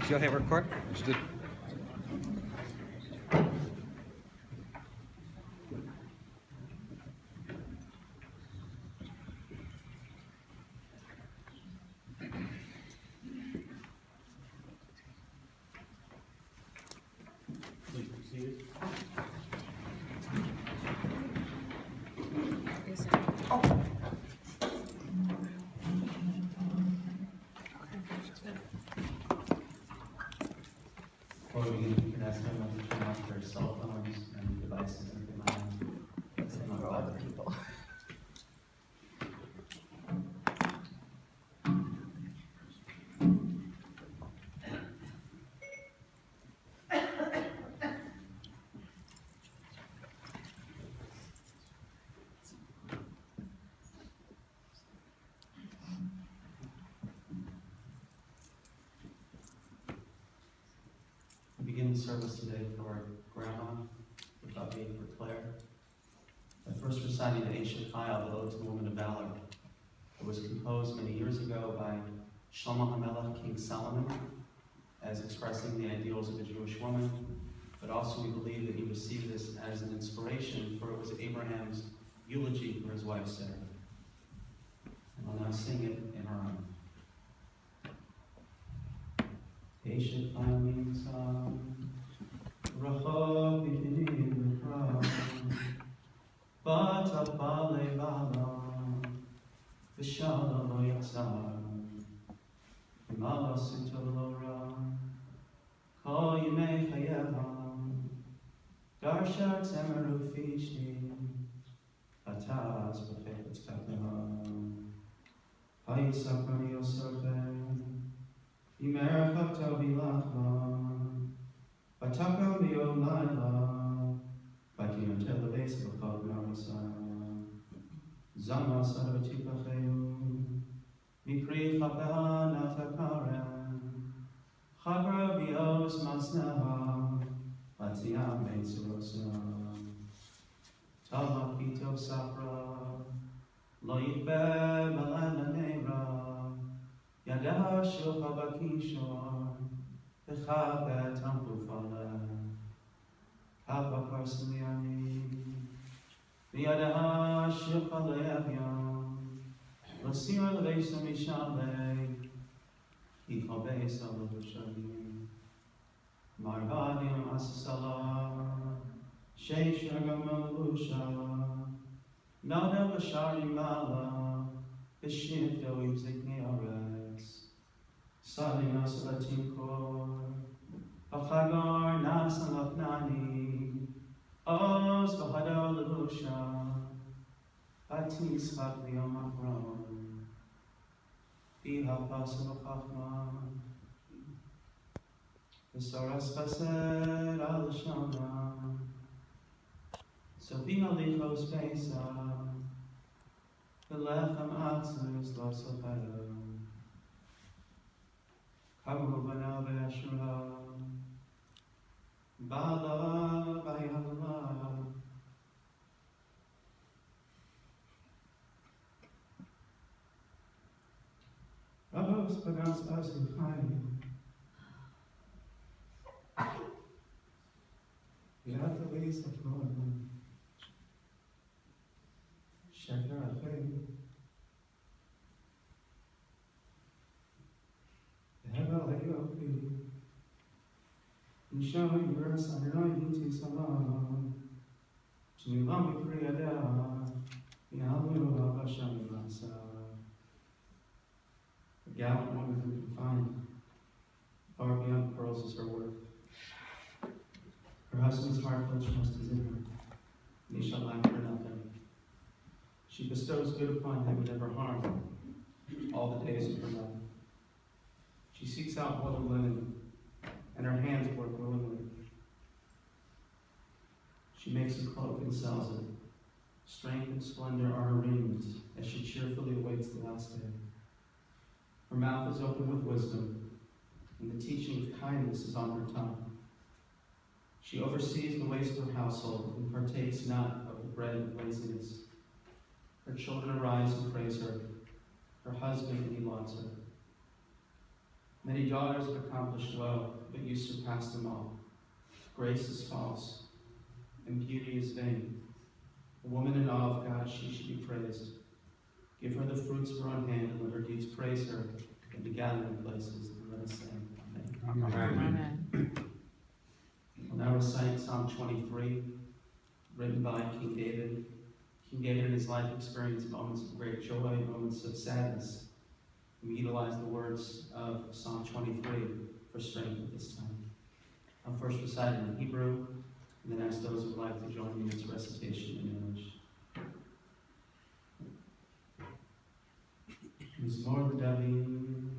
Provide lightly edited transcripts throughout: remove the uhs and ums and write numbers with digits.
Ska jag have record? Just did. Please be seated. Before we begin, you can ask everyone to turn off their cell phones and devices and for other people. We begin the service today for Grandma, for Bubby, for Claire. By first reciting the ancient Chayil, the Ode to the Woman of Valor. It was composed many years ago by Shlomo HaMelech, King Solomon, as expressing the ideals of a Jewish woman, but also we believe that he received this as an inspiration, for it was Abraham's eulogy for his wife Sarah. And we'll now sing it in our honor. Ancient findings of Rachel beginning from but a bale bala Vishala lo yaksar Mala sitolora Kol yimei chayeva Darshar temeru fishni Atas b'fetz kapneha Hayisakani yosofen Imerach Tobi Lachman, Bataka Mio Laila, Bakion Telebase of Kogramasa, Zama Sarvatipacheu, Mikri Chapana Takaren, Chagra Bios Masneha, Batia Metsurosa, Tava Pito Sapra, Loibe Malana Neira. Yada shilcha bakishor, v'chabet amrufale, kapa parseliani, v'yada shilcha le'evyon, l'sir l'veisa mishale, icha beisa l'vushalim, marvadim asasala, sheish ragam l'vusha, nada v'sharim mala, v'shif yoim zikni aret. Salinas latinkor, Achagar nasan laknani, Oz v'hadar l'lusha, Batis chak liyom akron, Biha pasa v'chachma, V'saras chased al shana, Sofiha lichos pesa, V'lechem atzis lo sofero, Kamu bana ve'ashura, Bala v'yadala, Rabos pagas azuchai, Yata ve'isa kloim, Sheker achei, Hevel he'yofi, Nisha yiras Adonai yiti salam, Shmilam v'priyada, Yahweh v'avasham v'asa. A gallant woman who can find far beyond pearls is her worth. Her husband's heartfelt trust is in her, and he shall lack for nothing. She bestows good upon him and never harm all the days of her life. She seeks out woven linen, and her hands work willingly. She makes a cloak and sells it. Strength and splendor are her raiment, as she cheerfully awaits the last day. Her mouth is open with wisdom, and the teaching of kindness is on her tongue. She oversees the ways of her household, and partakes not of the bread of laziness. Her children arise and praise her. Her husband, he lauds her. Many daughters have accomplished well, but you surpass them all. Grace is false, and beauty is vain. A woman in awe of God, she should be praised. Give her the fruits of her own hand, and let her deeds praise her in the gathering places, and let us say, Amen. Amen. We'll now recite Psalm 23, written by King David. King David in his life experienced moments of great joy, moments of sadness. We utilize the words of Psalm 23 for strength at this time. I'll first recite it in Hebrew, and then ask those who would like to join me in its recitation in English. Mizmor David,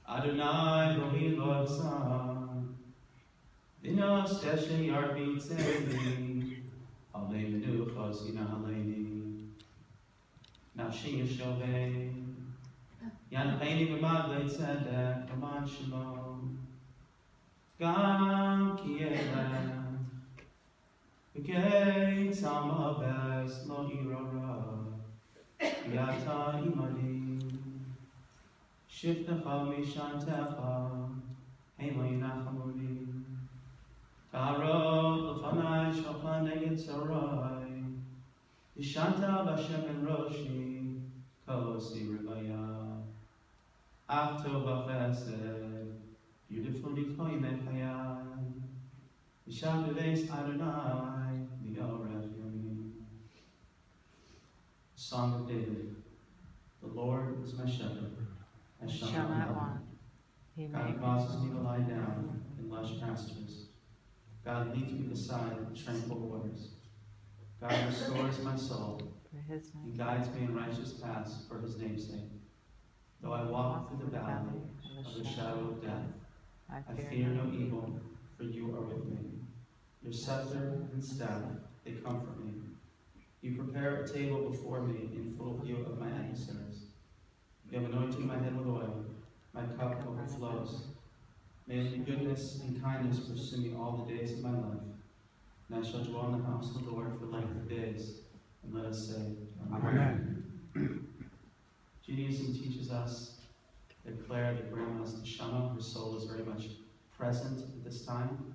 Adonai Rohi Lo Sam, Dinos Teshe Yarbi Tzedi, Alei Menuchos Yina Aleini, Nafshi Yeshovei, Yancheini B'Madlei Tzedek, Aman Shimon, Gam Kieleh, V'kei Tzama Bes Lo Irora, Yata Imadi, Shiftecha Mishantecha, Hema Yinachamuni, Tarot L'fanai Shochan Neged Sarai, Yishanta B'Shem En Roshi, Kosi Rivaya, Achto B'Chesed, Beautiful Likoy Mechayai, Yisham Beves Adonai, Lioref Yomi. Song of David. The Lord is my shepherd, I shall not want. God causes me to lie down in lush pastures. God leads me beside tranquil waters. God restores my soul. He guides me in righteous paths for his name's sake. Though I walk through the valley of the shadow of death, I fear no evil, for you are with me. Your scepter and staff, they comfort me. You prepare a table before me in full view of my adversaries. You have anointed my head with oil, my cup overflows. May goodness and kindness pursue me all the days of my life, and I shall dwell in the house of the Lord for length of days. And let us say, Amen. Judaism teaches us that Claire, the grandma's neshama, her soul is very much present at this time.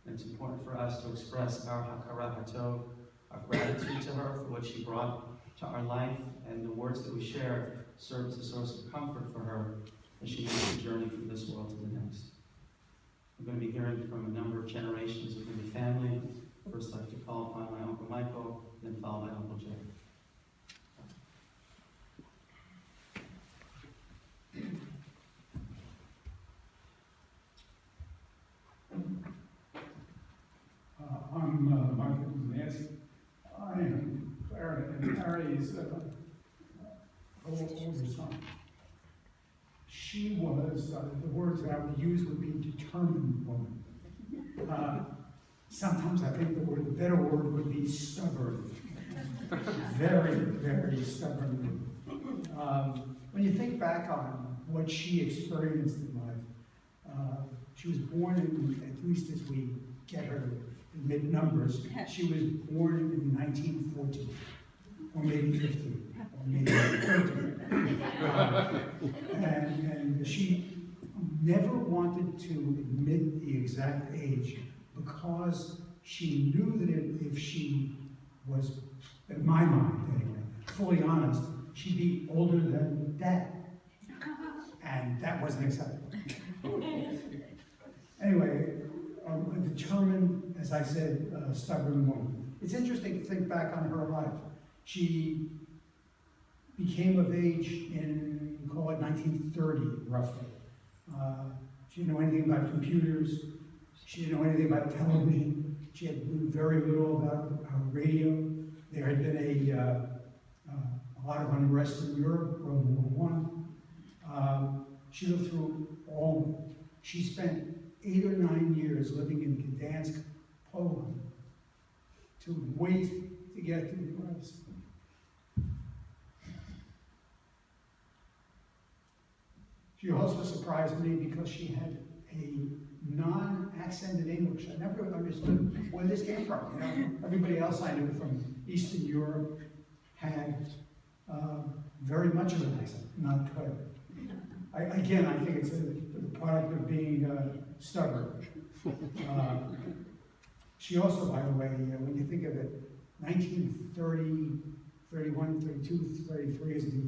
And it's important for us to express our hakara hatov, our gratitude to her for what she brought to our life, and the words that we share serve as a source of comfort for her as she makes the journey from this world to the next. We're going to be hearing from a number of generations within the family. First, I'd like to call upon my Uncle Michael, then followed by Uncle Jay. I'm Michael Nancy. I am Clara and Harry's older son. She was, the words that I would use would be determined woman. Sometimes I think the better word would be stubborn. Very, very stubborn. When you think back on what she experienced in life, she was born in, at least as we get her to mid-numbers, she was born in 1914, or maybe 15, or maybe 13. And she never wanted to admit the exact age because she knew that if she was, in my mind anyway, fully honest, she'd be older than Dad. And that wasn't acceptable. Anyway, a determined, as I said, stubborn woman. It's interesting to think back on her life. She became of age in, call it 1930, roughly. She didn't know anything about computers. She didn't know anything about television. She had knew very little about radio. There had been a lot of unrest in Europe, World War I. She lived through all. She spent 8 or 9 years living in Gdansk, Poland, to wait to get to the U.S. She also surprised me because she had a non-accented English. I never understood where this came from. You know, everybody else I knew from Eastern Europe had very much of an accent, not clear. Again, I think it's a product of being stubborn. She also, by the way, when you think of it, 1930, 31, 32, 33 is the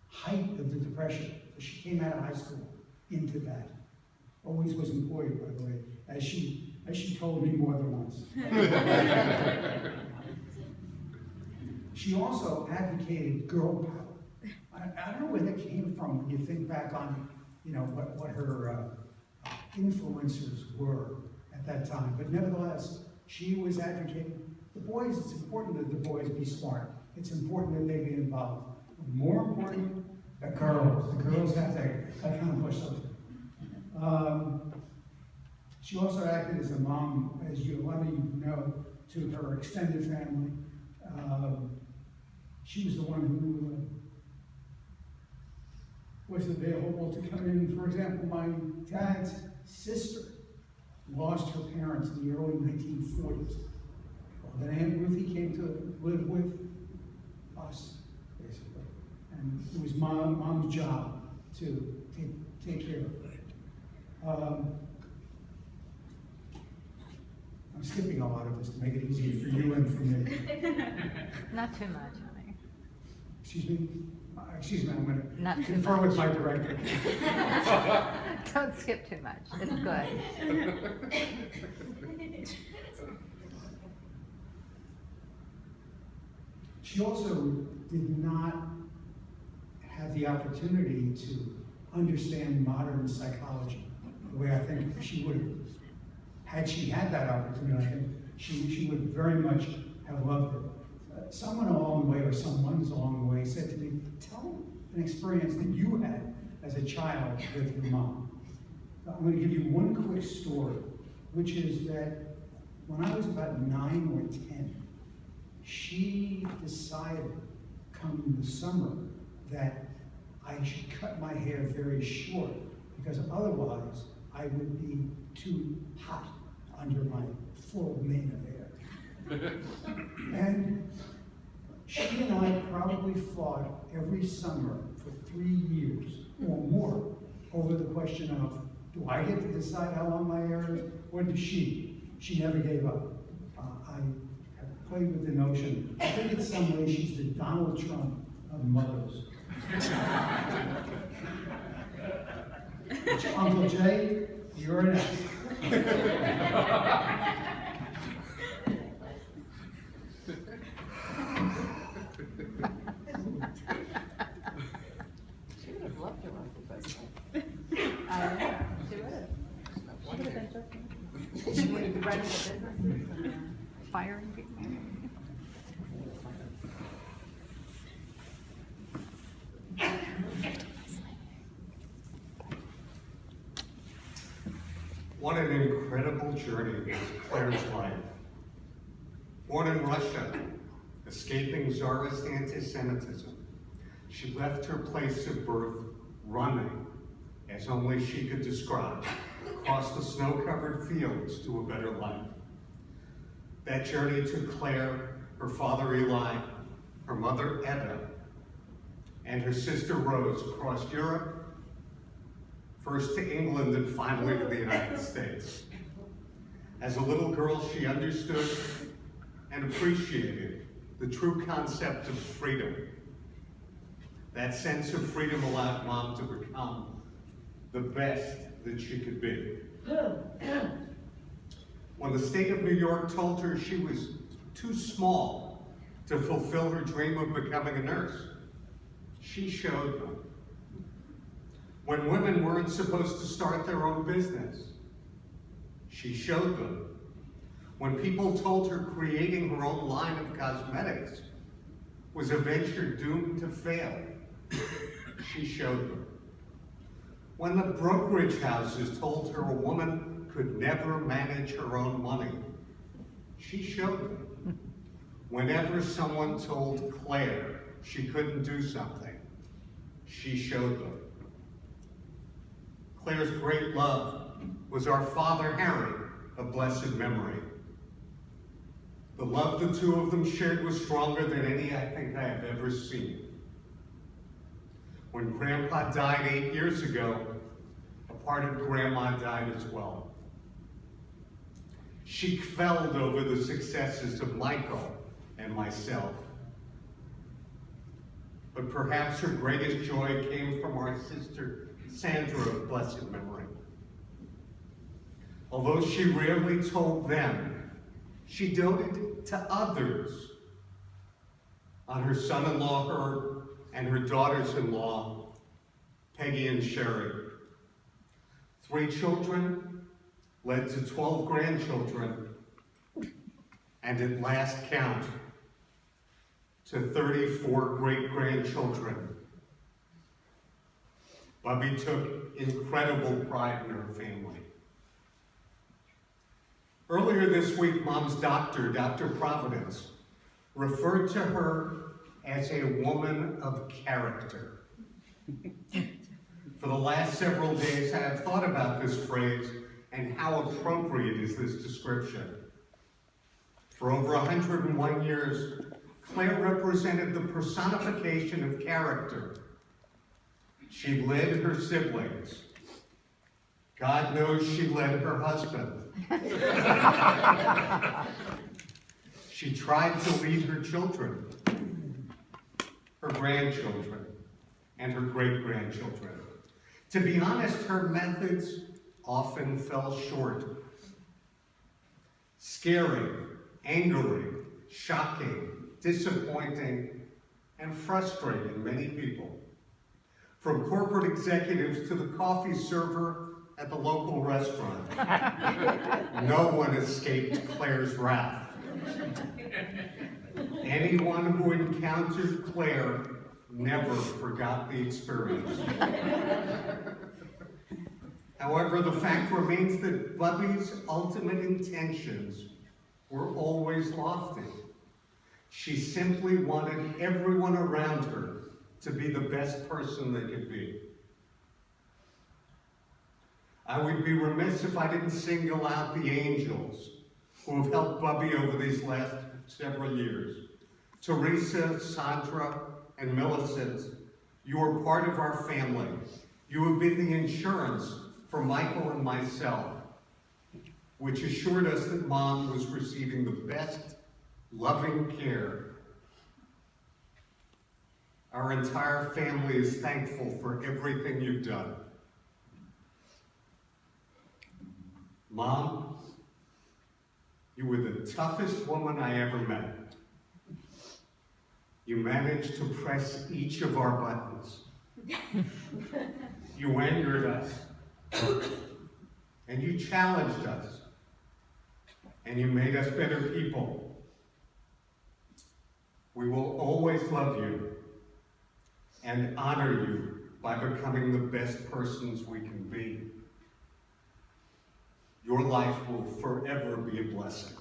height of the Depression. She came out of high school into that. Always was employed, by the way, as she told me more than once. She also advocated girl power. I don't know where that came from when you think back on, what her influencers were at that time. But nevertheless, she was advocating the boys. It's important that the boys be smart. It's important that they be involved. But more important, the girls. The girls have to accomplish something. She also acted as a mom, as a lot of you know, to her extended family. She was the one who was available to come in. For example, my dad's sister lost her parents in the early 1940s. Well, then Aunt Ruthie came to live with us, basically. And it was mom's job to take care of it. I'm skipping a lot of this to make it easier for you and for me. Not too much, honey. Excuse me? Excuse me, I'm going Not to too confer with much. my director. Don't skip too much. It's good. She also did not have the opportunity to understand modern psychology the way I think she would have. Had she had that opportunity, I think she would very much have loved it. Someone along the way, or someone's along the way, said to me, tell an experience that you had as a child with your mom. I'm going to give you one quick story, which is that when I was about 9 or 10, she decided, come the summer, that I should cut my hair very short, because otherwise I would be too hot under my full mane of hair. And she and I probably fought every summer for 3 years or more over the question of, do I get to decide how long my hair is, or does she? She never gave up. I have played with the notion. I think in some way she's the Donald Trump of mothers. Uncle Jay, you're an ass. She would have loved to run for president. I know, she would have. She would have been joking. She would have been running the businesses and firing people. What an incredible journey is Claire's life. Born in Russia, escaping Tsarist anti-Semitism, she left her place of birth running, as only she could describe, across the snow-covered fields to a better life. That journey took Claire, her father Eli, her mother Etta, and her sister Rose across Europe, first to England and finally to the United States. As a little girl, she understood and appreciated the true concept of freedom. That sense of freedom allowed Mom to become the best that she could be. When the state of New York told her she was too small to fulfill her dream of becoming a nurse, she showed them. When women weren't supposed to start their own business, she showed them. When people told her creating her own line of cosmetics was a venture doomed to fail, she showed them. When the brokerage houses told her a woman could never manage her own money, she showed them. Whenever someone told Claire she couldn't do something, she showed them. Claire's great love was our father Harry, of blessed memory. The love the two of them shared was stronger than any I think I have ever seen. When Grandpa died 8 years ago, a part of Grandma died as well. She quelled over the successes of Michael and myself. But perhaps her greatest joy came from our sister Sandra of blessed memory. Although she rarely told them, she doted to others on her son-in-law Herb and her daughters-in-law Peggy and Sherry. 3 children led to 12 grandchildren, and at last count, to 34 great-grandchildren. Bubby took incredible pride in her family. Earlier this week, Mom's doctor, Dr. Providence, referred to her as a woman of character. For the last several days, I have thought about this phrase and how appropriate is this description. For over 101 years, Claire represented the personification of character. She led her siblings. God knows she led her husband. She tried to lead her children, her grandchildren, and her great-grandchildren. To be honest, her methods often fell short. Scary, angering, shocking, disappointing, and frustrating many people. From corporate executives to the coffee server at the local restaurant, no one escaped Claire's wrath. Anyone who encountered Claire never forgot the experience. However, the fact remains that Bubby's ultimate intentions were always lofty. She simply wanted everyone around her to be the best person they could be. I would be remiss if I didn't single out the angels who have helped Bubby over these last several years. Teresa, Sandra, and Millicent, you are part of our family. You have been the insurance for Michael and myself, which assured us that Mom was receiving the best loving care. Our entire family is thankful for everything you've done. Mom, you were the toughest woman I ever met. You managed to press each of our buttons. You angered us, and you challenged us, and you made us better people. We will always love you and honor you by becoming the best persons we can be. Your life will forever be a blessing.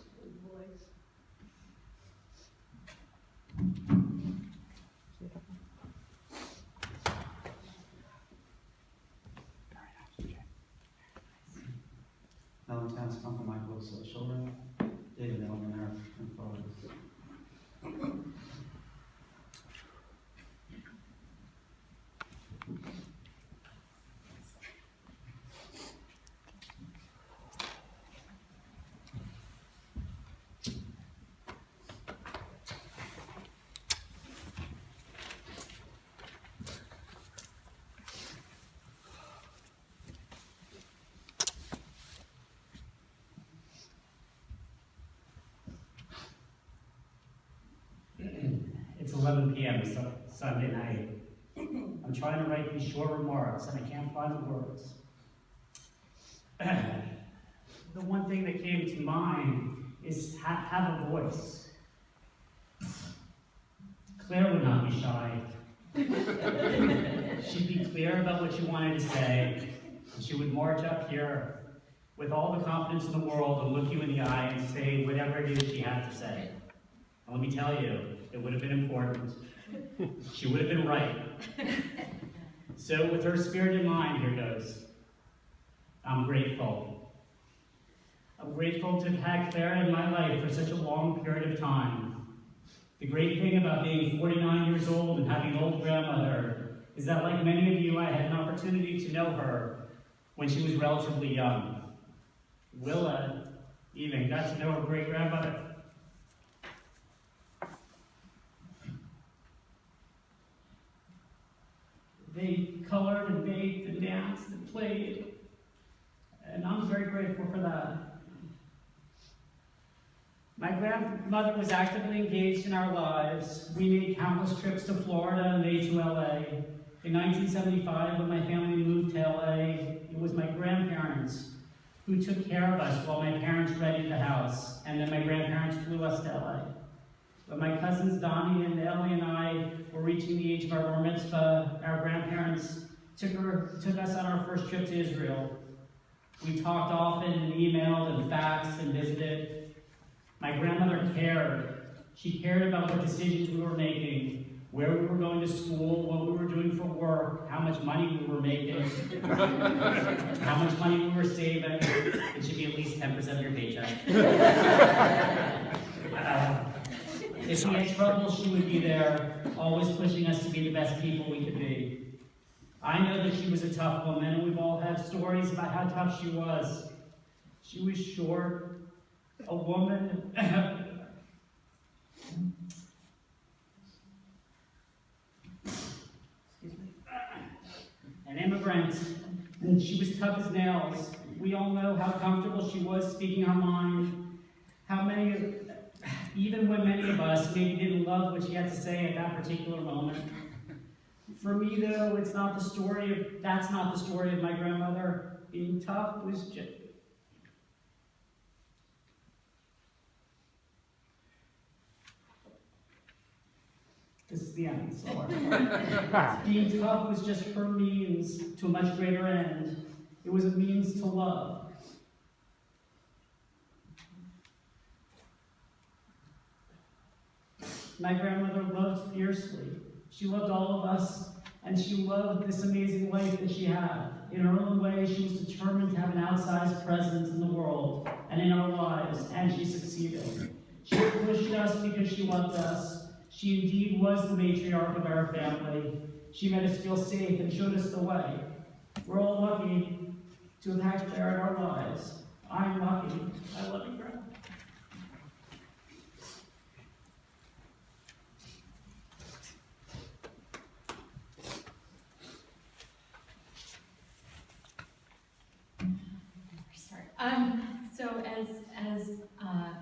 Valentine's come from Michael's children, David, Ellen, and Eric, and photos. It's 11 p.m. Sunday night. I'm trying to write these short remarks and I can't find the words. The one thing that came to mind is have a voice. Claire would not be shy. She'd be clear about what she wanted to say, and she would march up here with all the confidence in the world and look you in the eye and say whatever it is she had to say. And let me tell you, it would have been important. She would have been right. So with her spirit in mind, here goes. I'm grateful. I'm grateful to have had Claire in my life for such a long period of time. The great thing about being 49 years old and having an old grandmother is that like many of you, I had an opportunity to know her when she was relatively young. Willa even got to know her great-grandmother. They colored and baked and danced and played, and I'm very grateful for that. My grandmother was actively engaged in our lives. We made countless trips to Florida and they to LA. In 1975, when my family moved to LA, it was my grandparents who took care of us while my parents readied the house, and then my grandparents flew us to LA. When my cousins Donnie and Ellie and I were reaching the age of our bar mitzvah, our grandparents took us on our first trip to Israel. We talked often and emailed and faxed and visited. My grandmother cared. She cared about what decisions we were making, where we were going to school, what we were doing for work, how much money we were making, how much money we were saving. It should be at least 10% of your paycheck. If we had trouble, she would be there, always pushing us to be the best people we could be. I know that she was a tough woman, and we've all had stories about how tough she was. She was short, a woman. An immigrant, and she was tough as nails. We all know how comfortable she was speaking her mind, even when many of us maybe didn't love what she had to say at that particular moment. For me, though, that's not the story of my grandmother. Being tough was just... This is the end, so being tough was just her means to a much greater end. It was a means to love. My grandmother loved fiercely. She loved all of us, and she loved this amazing life that she had. In her own way, she was determined to have an outsized presence in the world and in our lives, and she succeeded. She pushed us because she loved us. She indeed was the matriarch of our family. She made us feel safe and showed us the way. We're all lucky to have had her in our lives. I'm lucky. I love you, Grandma. So as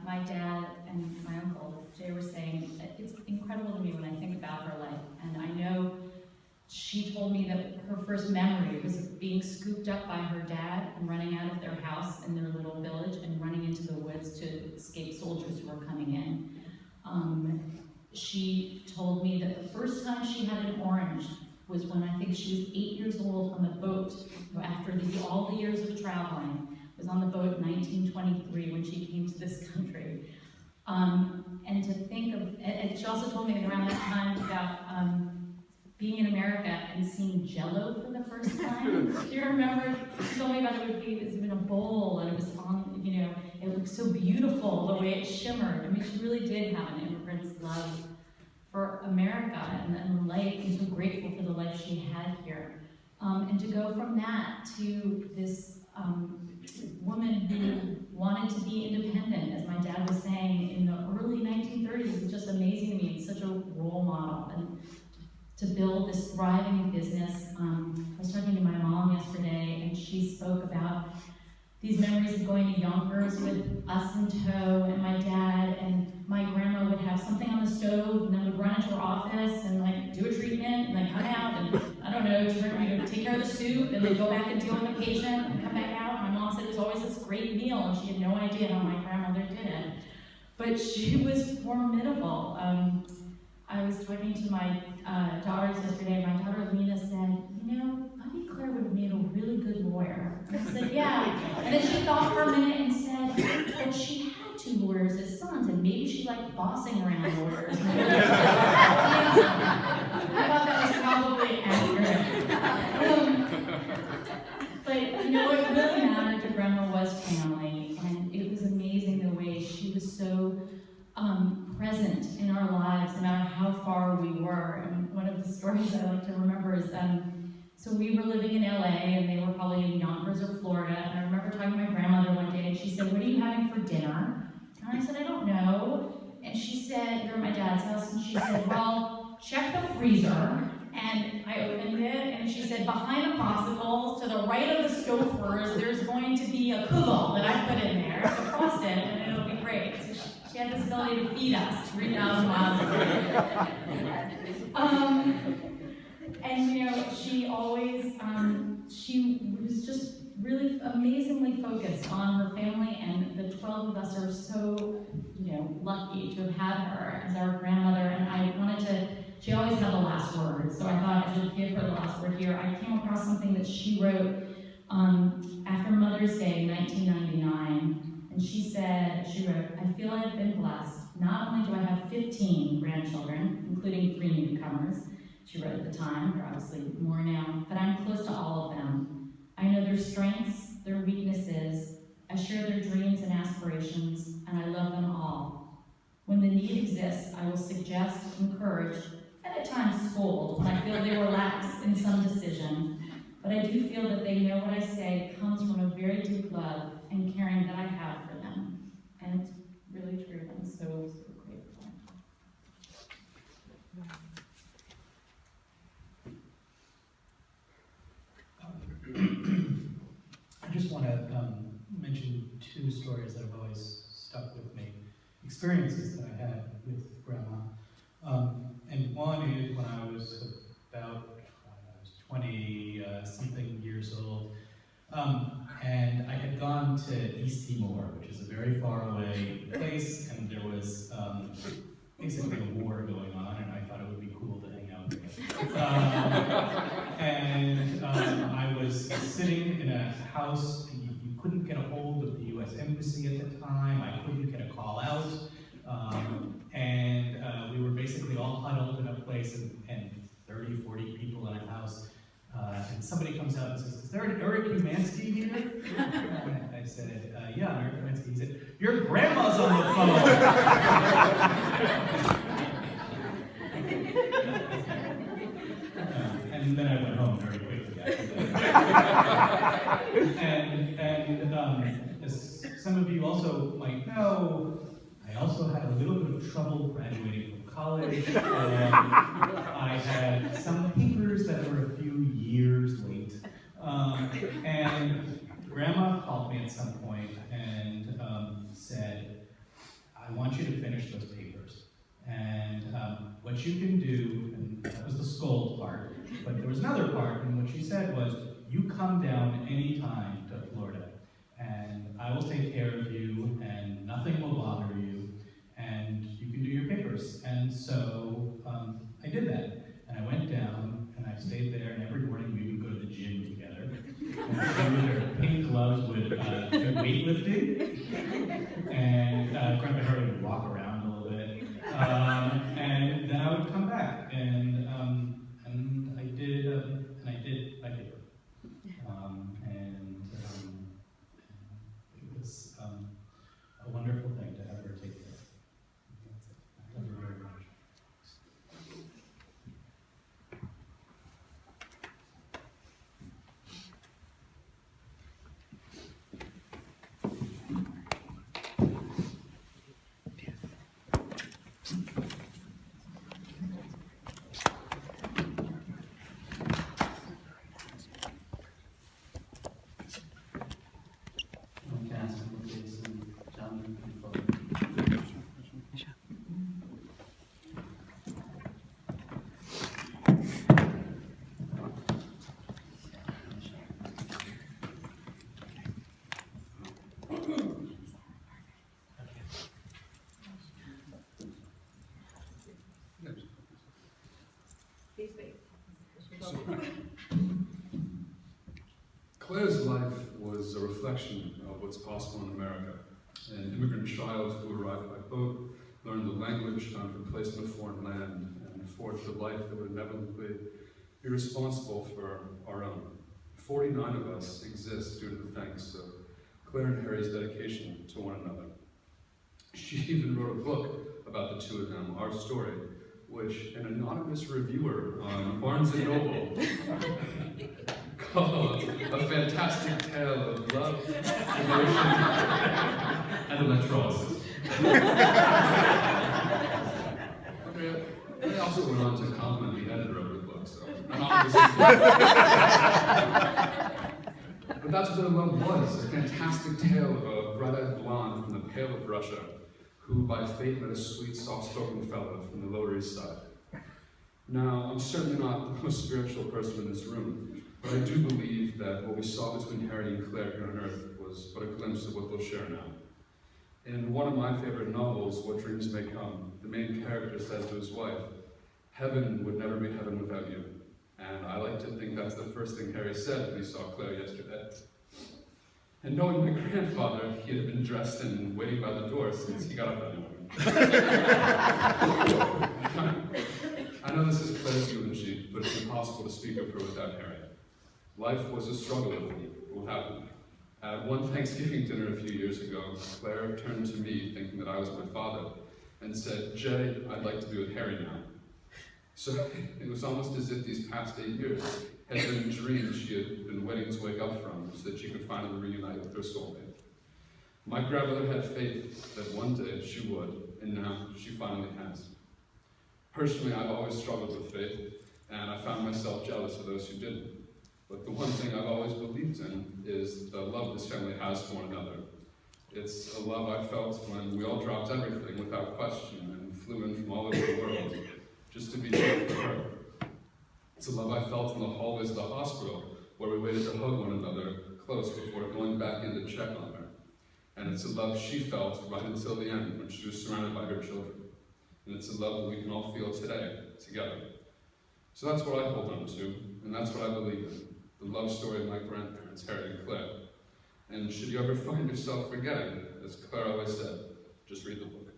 my dad and my uncle Jay were saying, it's incredible to me when I think about her life. And I know she told me that her first memory was of being scooped up by her dad and running out of their house in their little village and running into the woods to escape soldiers who were coming in. She told me that the first time she had an orange was when I think she was 8 years old on the boat after all the years of traveling. Was on the boat in 1923 when she came to this country. And to think of, and she also told me around that time about being in America and seeing Jell-O for the first time. Do you remember? She told me about it was in a bowl and it was on, it looked so beautiful the way it shimmered. I mean, she really did have an immigrant's love for America and life, and so grateful for the life she had here. And to go from that to this woman who wanted to be independent, as my dad was saying, in the early 1930s, is just amazing to me. It's such a role model, and to build this thriving business. I was talking to my mom yesterday, and she spoke about these memories of going to Yonkers with us in tow, and my dad and my grandma would have something on the stove, and then would run into her office and like do a treatment, and then come out and I don't know, take care of the soup, and then go back and deal with the patient, and come back out. My mom said it was always this great meal, and she had no idea how my grandmother did it. But she was formidable. I was talking to my daughters yesterday, and my daughter Lena said, Auntie Claire would have made a really good lawyer. And I said, yeah. And then she thought for a minute and said, but she had 2 lawyers as sons, and maybe she liked bossing around lawyers. I thought that was probably accurate. But what really mattered to Grandma was family, and it was amazing the way she was so present in our lives, no matter how far we were. And one of the stories stories I like to remember is, so we were living in LA and they were probably in Yonkers or Florida, and I remember talking to my grandmother one day and she said, "What are you having for dinner?" And I said, "I don't know." And she said, we were at my dad's house, and she said, "Well, check the freezer." And I opened it, and she said, "Behind the popsicles, to the right of the Stouffer's, there's going to be a kugel that I put in there to frost it, and it'll be great." So she had this ability to feed us 3,000 miles away. And you know, she always, she was just really amazingly focused on her family, and the 12 of us are so, you know, lucky to have had her as our grandmother. And I wanted to, she always had the last word, so I thought I should give her the last word here. I came across something that she wrote after Mother's Day, 1999, and she wrote, "I feel I've been blessed. Not only do I have 15 grandchildren, including 3 newcomers," she wrote at the time, there are obviously more now, "but I'm close to all of them. I know their strengths, their weaknesses, I share their dreams and aspirations, and I love them all. When the need exists, I will suggest, encourage, and at times scold when I feel they were lax in some decision. But I do feel that they know what I say comes from a very deep love and caring that I have for them." And it's really true. I'm so grateful. I just want to mention 2 stories that have always stuck with me, experiences that I had with Grandma. And one is when I was about 20-something years old, and I had gone to East Timor, which is a very far away place, and there was basically a war going on, and I thought it would be cool to hang out there. I was sitting in a house, and you couldn't get a hold of the U.S. Embassy at the time. I couldn't get a call out. We were basically all huddled in a place, and 30, 40 people in a house. And somebody comes out and says, "Is there an Eric Umansky here?" And I said, "Yeah, I'm Eric Umansky." He said, "Your grandma's on the phone." And then I went home very quickly after that. As some of you also might know, I also had a little bit of trouble graduating from college. I had some papers that were a few years late. And Grandma called me at some point and said, "I want you to finish those papers. And what you can do," and that was the scold part, but there was another part, and what she said was, "You come down anytime to Florida, and I will take care of you, and nothing will bother you, and you can do your papers." And so I did that, and I went down, and I stayed there, and every morning we would go to the gym together. And she with her pink gloves would do weightlifting, and Grandpa Harry would walk around a little bit, and then I would come back, and I did my paper, it was a wonderful thing to have her take care of. That's it. I love her very much. Claire's life was a reflection of what's possible in America. An immigrant child who arrived by boat, learned the language, found her place in a foreign land, and forged a life that would inevitably be responsible for our own. 49 of us exist due to the thanks of Claire and Harry's dedication to one another. She even wrote a book about the 2 of them, our story, which an anonymous reviewer on Barnes & Noble called a fantastic tale of love, devotion, and electrolysis. They also went on to compliment the editor of the book, so but that's what the love was, a fantastic tale of a bright-eyed blonde from the Pale of Russia, who by fate met a sweet, soft-spoken fellow from the Lower East Side. Now, I'm certainly not the most spiritual person in this room, but I do believe that what we saw between Harry and Claire here on Earth was but a glimpse of what they'll share now. In one of my favorite novels, What Dreams May Come, the main character says to his wife, "Heaven would never be heaven without you." And I like to think that's the first thing Harry said when he saw Claire yesterday. And knowing my grandfather, he had been dressed and waiting by the door since he got up that morning. I know this is Claire's eulogy, but it's impossible to speak of her without Harry. Life was a struggle without him. At one Thanksgiving dinner a few years ago, Claire turned to me, thinking that I was my father, and said, "Jay, I'd like to be with Harry now." So it was almost as if these past 8 years had been a dream she had been waiting to wake up from so that she could finally reunite with her soulmate. My grandmother had faith that one day she would, and now she finally has. Personally, I've always struggled with faith, and I found myself jealous of those who didn't. But the one thing I've always believed in is the love this family has for one another. It's a love I felt when we all dropped everything without question and flew in from all over the world just to be there for her. It's a love I felt in the hallways of the hospital where we waited to hug one another close before going back in to check on her. And it's a love she felt right until the end when she was surrounded by her children. And it's a love that we can all feel today, together. So that's what I hold on to, and that's what I believe in. The love story of my grandparents, Harry and Claire. And should you ever find yourself forgetting, as Claire always said, just read the book.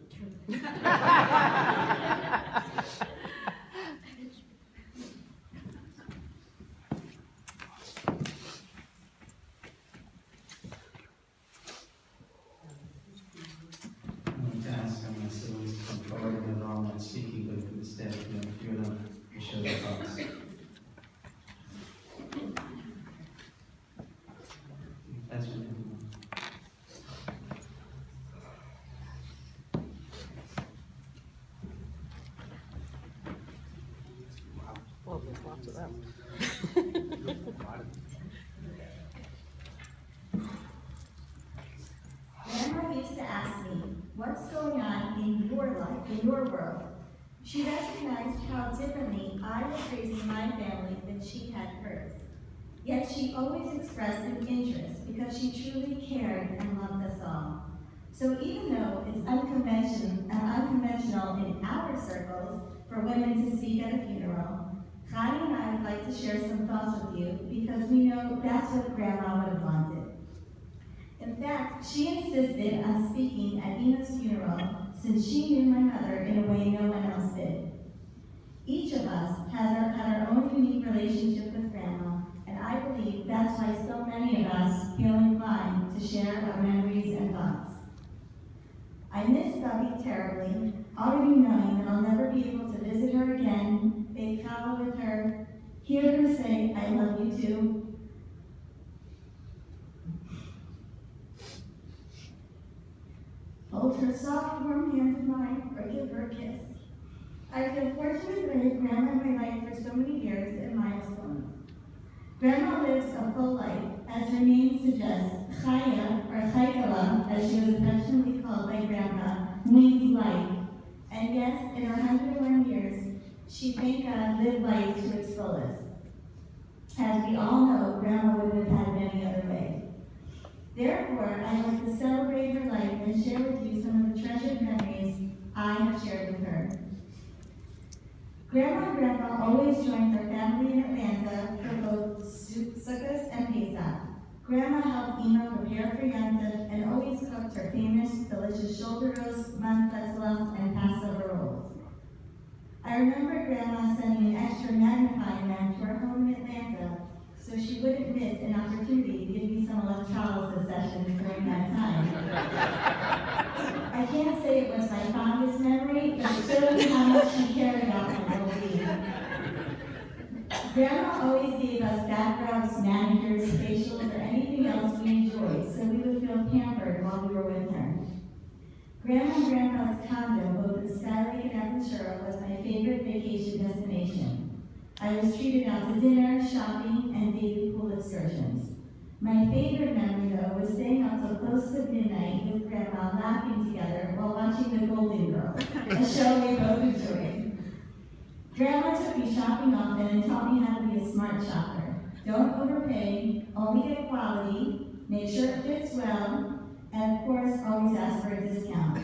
I'm going to ask my siblings to come forward, and they're all not speaking, but instead, a few of them will share their thoughts. That's what Well, there's lots of them. Grandma used to ask me, what's going on in your life, in your world? She recognized how differently I was raising my family than she had hers. Yet she always expressed an interest because she truly cared and loved us all. So even though it's unconventional in our circles for women to speak at a funeral, Connie and I would like to share some thoughts with you because we know that's what Grandma would have wanted. In fact, she insisted on speaking at Ina's funeral since she knew my mother in a way no one else did. Each of us had our own unique relationship with Grandma, and I believe that's why so many of us feel inclined to share our memories and thoughts. I miss Bubby terribly, already knowing that I'll never be able to visit her again, bake challah with her, hear her say, "I love you too." Hold her soft, warm hands in mine, or give her a kiss. I've been fortunate to have Grandma in my life for so many years and milestones. Grandma lives a full life, as her name suggests. Chaya, or Chaykala, as she was affectionately called by Grandpa, means life. And yes, in her 101 years, she, thank God, lived life to its fullest. As we all know, Grandma wouldn't have had it any other way. Therefore, I'd like to celebrate her life and share with you some of the treasured memories I have shared with her. Grandma and Grandpa always joined their family in Atlanta for both Sukkot and Pesach. Grandma helped Ema prepare for Yom Tov and always cooked her famous, delicious shoulder roast, mantetzlah, and Passover rolls. I remember Grandma sending an extra magnifying lamp to our home in Atlanta so she wouldn't miss an opportunity to give me some electrolysis sessions during that time. I can't say it was my fondest memory, but it shows how much she cared about toys so we would feel pampered while we were with her. Grandma and Grandpa's condo, both in Sky Lake and Aventura, was my favorite vacation destination. I was treated out to dinner, shopping, and daily pool excursions. My favorite memory, though, was staying up till close to midnight with Grandma laughing together while watching The Golden Girls, a show we both enjoyed. Grandma took me shopping often and taught me how to be a smart shopper. Don't overpay, only get quality, make sure it fits well, and of course, always ask for a discount.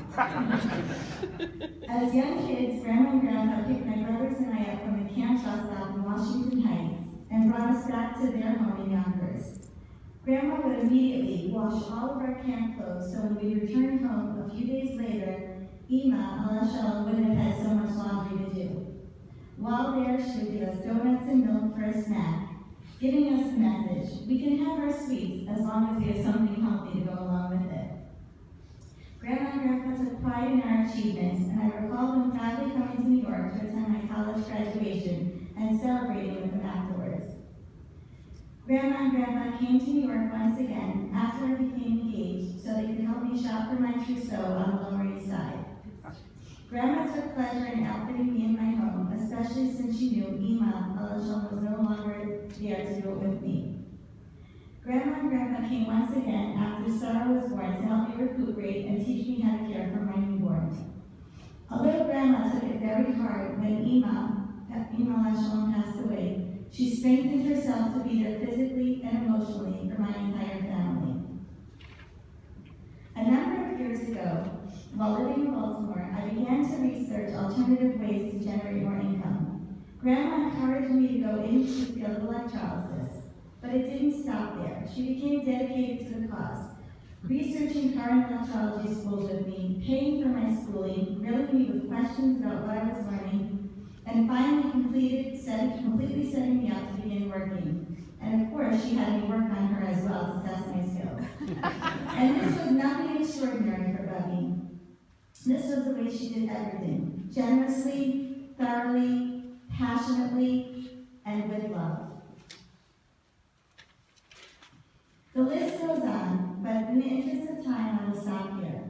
As young kids, Grandma and Grandpa picked my brothers and I up from the camp bus stop in Washington Heights and brought us back to their home in Yonkers. Grandma would immediately wash all of our camp clothes, so when we returned home a few days later, Ima, Allah Shalom, wouldn't have had so much laundry to do. While there, she would give us donuts and milk for a snack, giving us the message, we can have our sweets as long as we have something healthy to go along with it. Grandma and Grandpa took pride in our achievements, and I recall them proudly coming to New York to attend my college graduation and celebrating with them afterwards. Grandma and Grandpa came to New York once again after I became engaged so they could help me shop for my trousseau on the Lower East Side. Grandma took pleasure in outfitting me in my home, especially since she knew Ima, Allah was no longer there to do it with me. Grandma and Grandpa came once again after Sarah was born to help me recuperate and teach me how to care for my newborn. Although Grandma took it very hard when Ima Allah passed away, she strengthened herself to be there physically and emotionally for my entire family. A number of years ago, while living in Baltimore, I began to research alternative ways to generate more income. Grandma encouraged me to go into the field of electrolysis, but it didn't stop there. She became dedicated to the cause, researching current electrology schools with me, paying for my schooling, grilling me with questions about what I was learning, and finally completely setting me up to begin working. And of course, she had me work on her as well to test my skills. And this was nothing extraordinary for Bubby. This was the way she did everything, generously, thoroughly, passionately, and with love. The list goes on, but in the interest of time, I will stop here.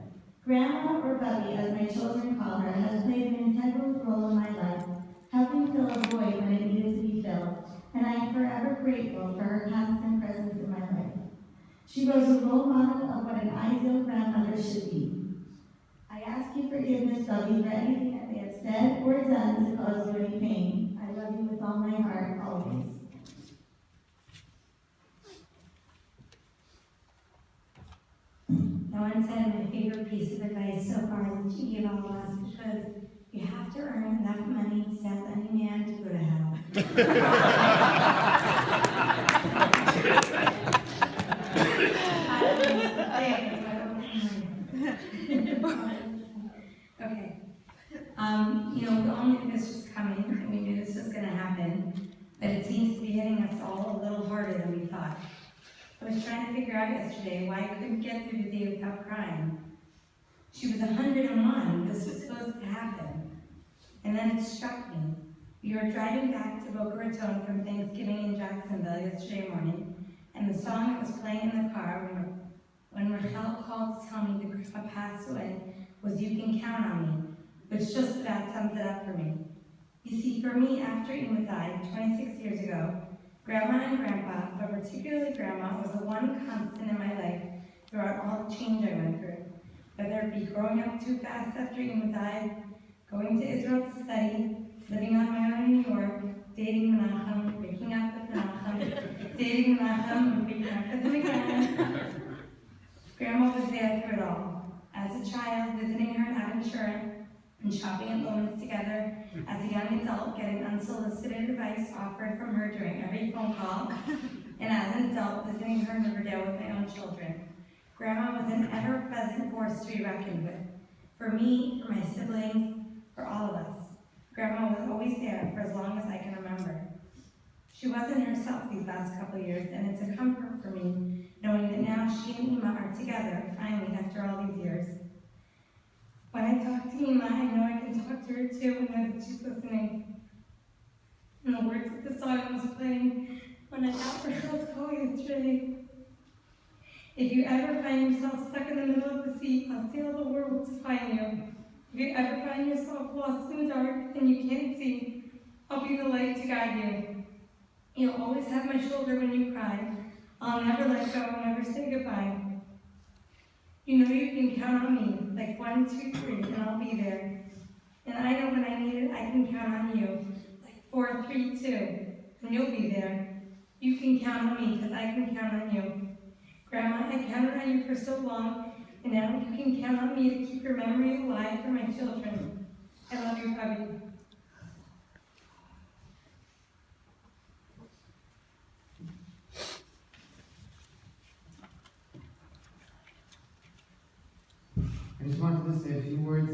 Grandma, or Bubby, as my children call her, has played an integral role in my life, helping fill a void when it needed to be filled, and I am forever grateful for her constant presence in my life. She was a role model of what an ideal grandmother should be. I ask you forgiveness, Bubby, for anything I may have said or done to cause you any pain. I love you with all my heart, always. No one said my favorite piece of advice so far that you give all of us, because you have to earn enough money to send any man to go to hell. Okay. We all knew this was coming, and we knew this was going to happen, but it seems to be hitting us all a little harder than we thought. I was trying to figure out yesterday why I couldn't get through the day without crying. She was 101. This was supposed to happen. And then it struck me. We were driving back to Boca Raton from Thanksgiving in Jacksonville yesterday morning, and the song that was playing in the car when Raquel called to tell me that Grandpa passed away was "You Can Count on Me," which just about sums it up for me. You see, for me, after Ima died 26 years ago, Grandma and Grandpa, but particularly Grandma, was the one constant in my life throughout all the change I went through. Whether it be growing up too fast after Ima died, going to Israel to study, living on my own in New York, dating Menachem, breaking up with Menachem, dating Menachem, and breaking up with him again. Grandma was there through it all. As a child, visiting her in Aventura and shopping at Lomas together. As a young adult, getting unsolicited advice offered from her during every phone call. And as an adult, visiting her in Riverdale with my own children. Grandma was an ever-present force to be reckoned with. For me, for my siblings, for all of us. Grandma was always there for as long as I can remember. She wasn't herself these last couple of years, and it's a comfort for me knowing that now she and Ima are together, finally, after all these years. When I talk to Ima, I know I can talk to her too, and know that she's listening. And the words of the song was playing when I got for Girls Call yesterday. If you ever find yourself stuck in the middle of the sea, I'll sail the world to find you. If you ever find yourself lost in the dark and you can't see, I'll be the light to guide you. You'll always have my shoulder when you cry. I'll never let go, never say goodbye. You know you can count on me, like 1, 2, 3, and I'll be there. And I know when I need it, I can count on you, like 4, 3, 2, and you'll be there. You can count on me, because I can count on you. Grandma, I counted on you for so long, and now you can count on me to keep your memory alive for my children. I love you, Bubby. I just wanted to say a few words,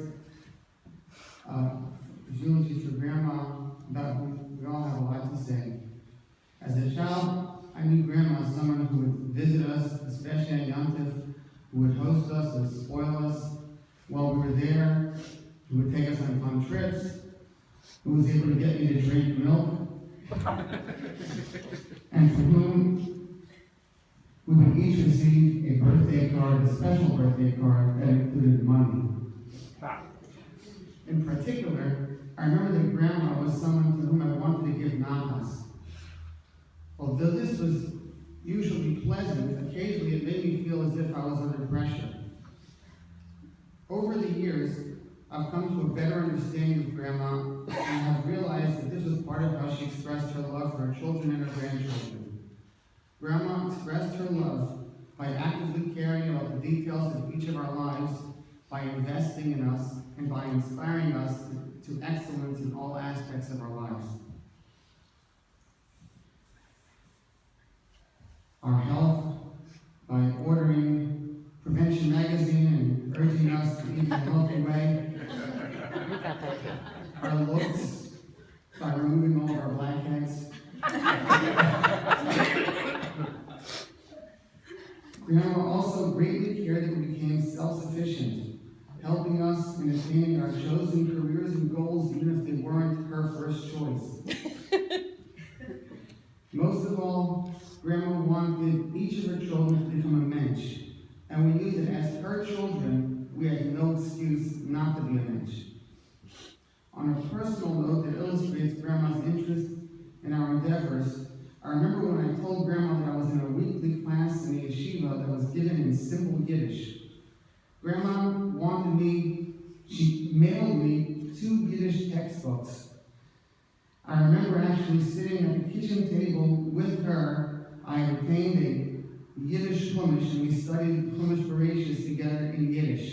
eulogy for Grandma, about whom we all have a lot to say. As a child, I knew Grandma as someone who would visit us, especially at Yom Tov, who would host us and spoil us while we were there, who would take us on fun trips, who was able to get me to drink milk, and for whom we would each receive a birthday card, a special birthday card that included money. In particular, I remember that Grandma was someone to whom I wanted to give nahas. Although this was usually pleasant, occasionally it made me feel as if I was under pressure. Over the years, I've come to a better understanding of Grandma and have realized that this was part of how she expressed her love for her children and her grandchildren. Grandma expressed her love by actively caring about the details of each of our lives, by investing in us, and by inspiring us to excellence in all aspects of our lives. Our health, by ordering Prevention Magazine and urging us to eat in a healthy way. Our looks, by removing all of our blackheads. Grandma also greatly cared that we became self-sufficient, helping us in attaining our chosen careers and goals even if they weren't her first choice. Most of all, Grandma wanted each of her children to become a mensch, and we knew that as her children, we had no excuse not to be a mensch. On a personal note that illustrates Grandma's interest in our endeavors, I remember when I told Grandma that I was in a weekly class in the yeshiva that was given in simple Yiddish. Grandma wanted me, she mailed me 2 Yiddish textbooks. I remember actually sitting at the kitchen table with her. I obtained a Yiddish Chumash, and we studied Chumash Bereshis together in Yiddish.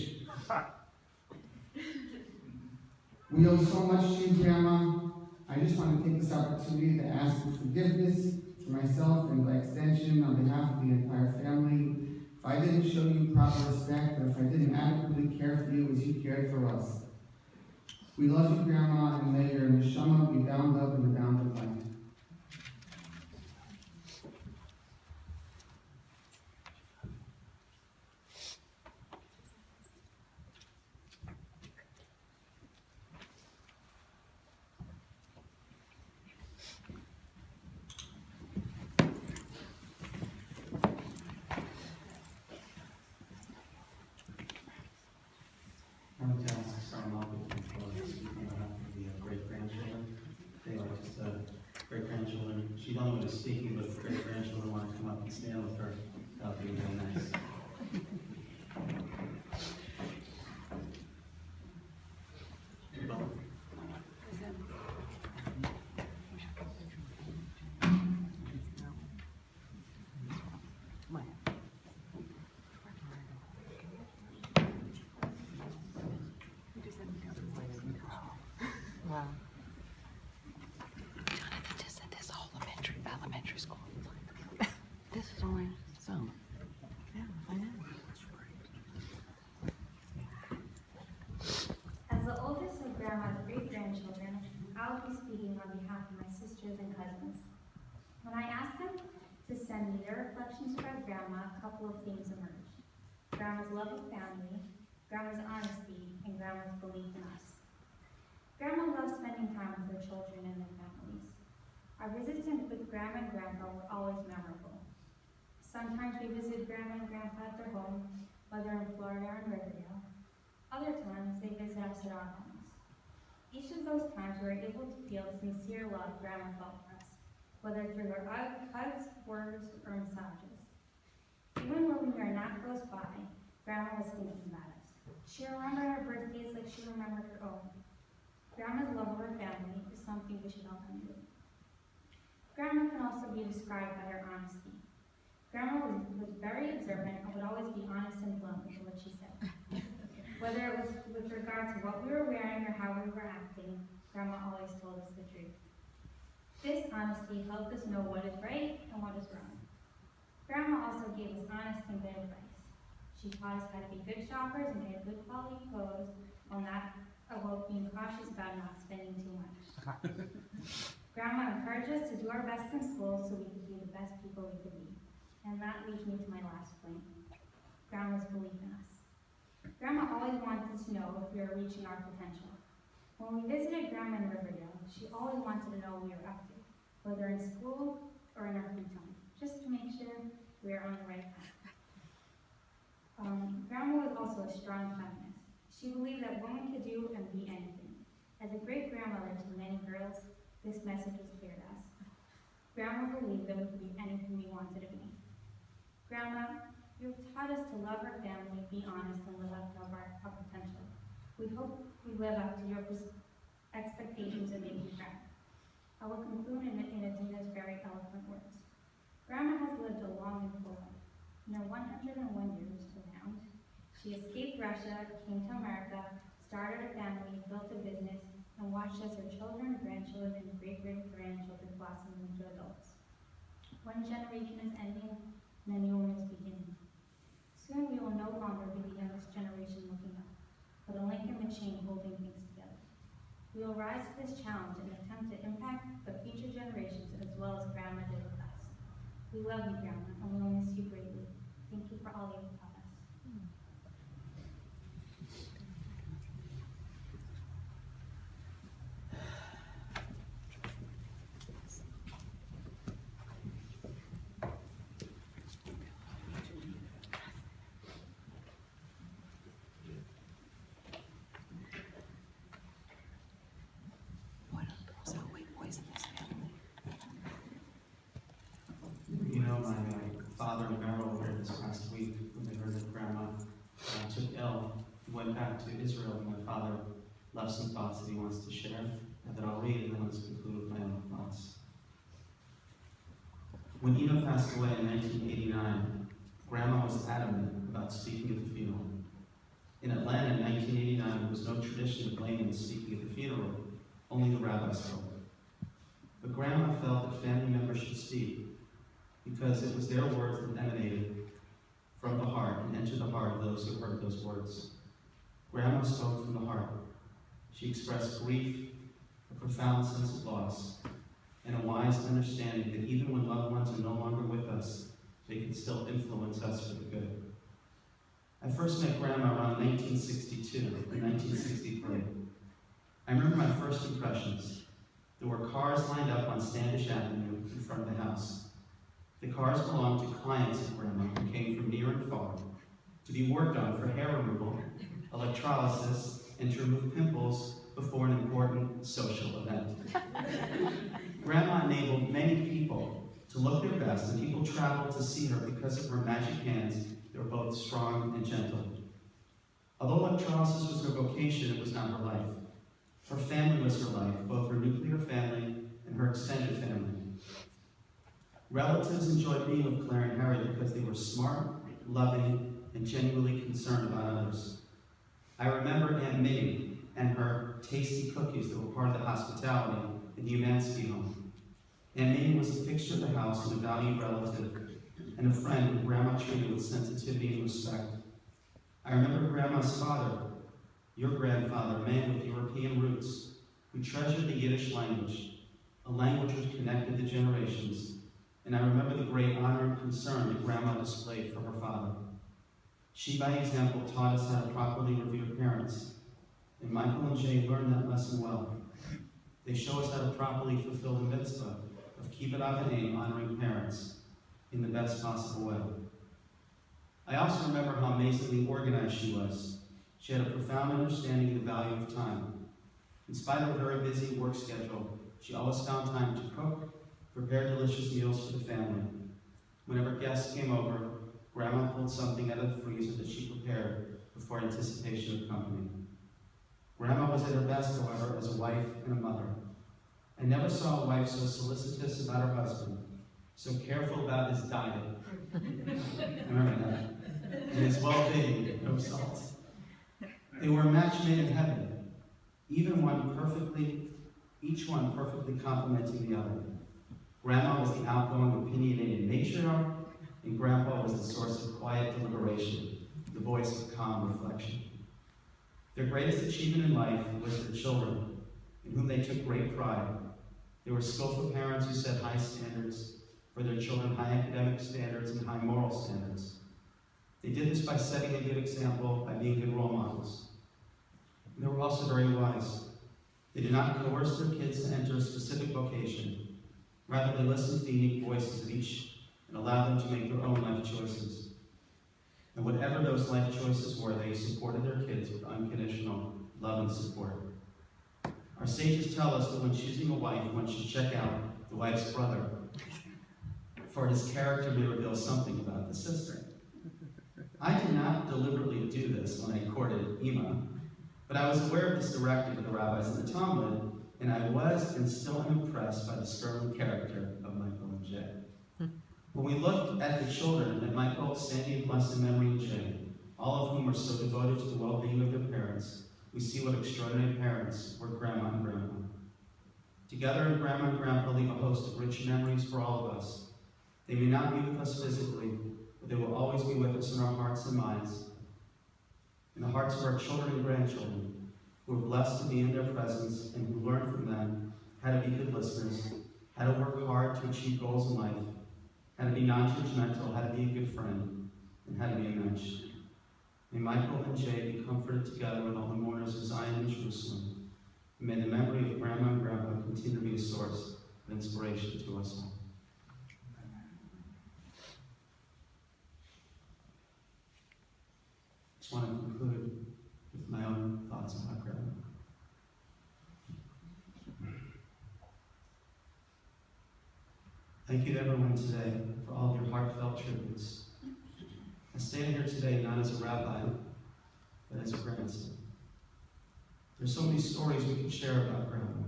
We owe so much to you, Grandma. I just want to take this opportunity to ask for forgiveness for myself and by extension on behalf of the entire family. If I didn't show you proper respect, or if I didn't adequately care for you as you cared for us. We love you, Grandma, and may your neshama be bound up in the bound of life. I want to ask Grandma for speaking on behalf of the great-grandchildren. They are just great-grandchildren. She don't know who's speaking, but the great-grandchildren want to come up and stand with her. That would be very nice. Wow. Jonathan just said this whole elementary school. This is only some. Yeah, I know. As the oldest of Grandma's great-grandchildren, I'll be speaking on behalf of my sisters and cousins. When I asked them to send me their reflections about Grandma, a couple of themes emerged. Grandma's love of family, Grandma's honesty, and Grandma's belief in us. Grandma loved spending time with her children and their families. Our visits with Grandma and Grandpa were always memorable. Sometimes we visit Grandma and Grandpa at their home, whether in Florida or in Riverdale. Other times, they visit us at our homes. Each of those times, we were able to feel the sincere love Grandma felt for us, whether through her hugs, words, or massages. Even when we are not close by, Grandma was thinking about us. She remembered our birthdays like she remembered her own. Grandma's love of her family is something we should all emulate. Grandma can also be described by her honesty. Grandma was very observant and would always be honest and blunt with what she said. Whether it was with regard to what we were wearing or how we were acting, Grandma always told us the truth. This honesty helped us know what is right and what is wrong. Grandma also gave us honest and good advice. She taught us how to be good shoppers and get good quality clothes while being cautious about not spending too much. Grandma encouraged us to do our best in school so we could be the best people we could be. And that leads me to my last point, Grandma's belief in us. Grandma always wanted to know if we were reaching our potential. When we visited Grandma in Riverdale, she always wanted to know what we were up to, whether in school or in our free time, just to make sure we are on the right path. Grandma was also a strong feminist. She believed that women could do and be anything. As a great grandmother to many girls, this message was clear to us. Grandma believed that we could be anything we wanted to be. Grandma, you have taught us to love our family, be honest, and live up to our potential. We hope we live up to your expectations and make you proud. I will conclude in Adina's very eloquent words. Grandma has lived a long and full life. In her 101 years around, she escaped Russia, came to America, started a family, built a business, and watched as her children, grandchildren, and great-great-grandchildren blossom into adults. One generation is ending, and a new one is beginning. Soon we will no longer be the youngest generation looking up, but a link in the chain holding things together. We will rise to this challenge and attempt to impact the future generations as well as Grandma did with us. We love you, Grandma, and we will miss you greatly. Thank you for all you have taught us. You know, my father and Merrill were here this past week when they heard that Grandma took ill. He went back to Israel, and my father left some thoughts that he wants to share, and that I'll read, and then let's conclude with my own thoughts. When Ina passed away in 1989, Grandma was adamant about speaking at the funeral. In Atlanta in 1989, there was no tradition of laymen speaking at the funeral, only the rabbi spoke. But Grandma felt that family members should speak, because it was their words that emanated from the heart and entered the heart of those who heard those words. Grandma spoke from the heart. She expressed grief, a profound sense of loss, and a wise understanding that even when loved ones are no longer with us, they can still influence us for the good. I first met Grandma around 1962 and 1963. I remember my first impressions. There were cars lined up on Standish Avenue in front of the house. The cars belonged to clients of Grandma who came from near and far to be worked on for hair removal, electrolysis, and to remove pimples before an important social event. Grandma enabled many people to look their best, and people traveled to see her because of her magic hands that were both strong and gentle. Although electrolysis was her vocation, it was not her life. Her family was her life, both her nuclear family and her extended family. Relatives enjoyed being with Claire and Harry because they were smart, loving, and genuinely concerned about others. I remember Aunt Minnie and her tasty cookies that were part of the hospitality in the Umansky home. Aunt Minnie was a fixture of the house and a valued relative, and a friend who Grandma treated with sensitivity and respect. I remember Grandma's father, your grandfather, a man with European roots, who treasured the Yiddish language, a language which connected the generations. And I remember the great honor and concern that Grandma displayed for her father. She, by example, taught us how to properly revere parents. And Michael and Jay learned that lesson well. They show us how to properly fulfill the mitzvah of kibbud av v'em, honoring parents. in the best possible way. I also remember how amazingly organized she was. She had a profound understanding of the value of time. In spite of a very busy work schedule, she always found time to cook, prepare delicious meals for the family. Whenever guests came over, Grandma pulled something out of the freezer that she prepared before anticipation of company. Grandma was at her best, however, as a wife and a mother. I never saw a wife so solicitous about her husband, so careful about his diet. I remember that. And his well-being, no salt. They were a match made in heaven, each one perfectly complementing the other. Grandma was the outgoing, opinionated matriarch, and Grandpa was the source of quiet deliberation, the voice of calm reflection. Their greatest achievement in life was their children, in whom they took great pride. They were skillful parents who set high standards for their children, high academic standards and high moral standards. They did this by setting a good example, by being good role models. And they were also very wise. They did not coerce their kids to enter a specific vocation. Rather, they listened to the unique voices of each and allowed them to make their own life choices. And whatever those life choices were, they supported their kids with unconditional love and support. Our sages tell us that when choosing a wife, one should check out the wife's brother, for his character may reveal something about the sister. I did not deliberately do this when I courted Ima, but I was aware of this directive of the rabbis in the Talmud, and I was and still am impressed by the sterling character of Michael and Jay. When we look at the children, at Michael, Sandy, blessed memory, and Jay, all of whom are so devoted to the well-being of their parents, we see what extraordinary parents were Grandma and Grandpa. Together, Grandma and Grandpa leave a host of rich memories for all of us. They may not be with us physically, but they will always be with us in our hearts and minds, in the hearts of our children and grandchildren, who are blessed to be in their presence and who learn from them how to be good listeners, how to work hard to achieve goals in life, how to be non-judgmental, how to be a good friend, and how to be a mensch. May Michael and Jay be comforted together with all the mourners of Zion and Jerusalem. And may the memory of Grandma and Grandpa continue to be a source of inspiration to us all. I just want to conclude with my own thoughts about Grandma. Thank you to everyone today for all of your heartfelt tributes. I stand here today not as a rabbi, but as a grandson. There's so many stories we could share about Grandma.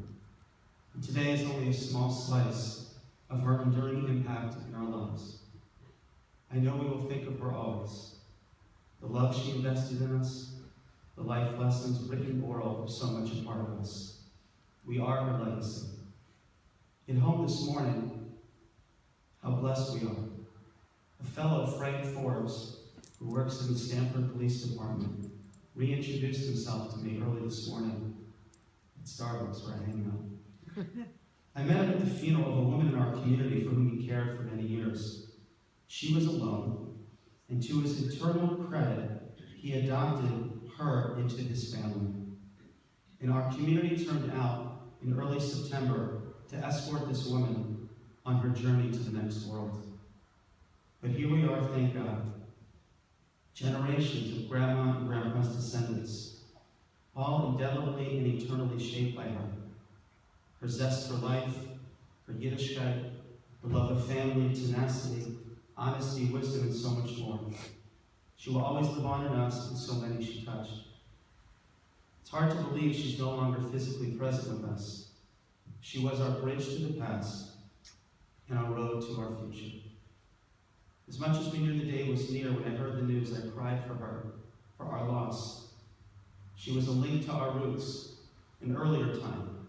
And today is only a small slice of her enduring impact in our lives. I know we will think of her always. The love she invested in us, the life lessons, written and oral, are so much a part of us. We are her legacy. In home this morning, how blessed we are. A fellow, Frank Forbes, who works in the Stanford Police Department, reintroduced himself to me early this morning at Starbucks where I hang out. I met him at the funeral of a woman in our community for whom he cared for many years. She was alone, and to his eternal credit, he adopted her into his family. And our community turned out in early September to escort this woman on her journey to the next world. But here we are, thank God. Generations of Grandma and Grandpa's descendants, all indelibly and eternally shaped by her. Her zest for life, her Yiddishkeit, her love of family, tenacity, honesty, wisdom, and so much more. She will always live on in us and so many she touched. It's hard to believe she's no longer physically present with us. She was our bridge to the past and our road to our future. As much as we knew the day was near when I heard the news, I cried for her, for our loss. She was a link to our roots, an earlier time.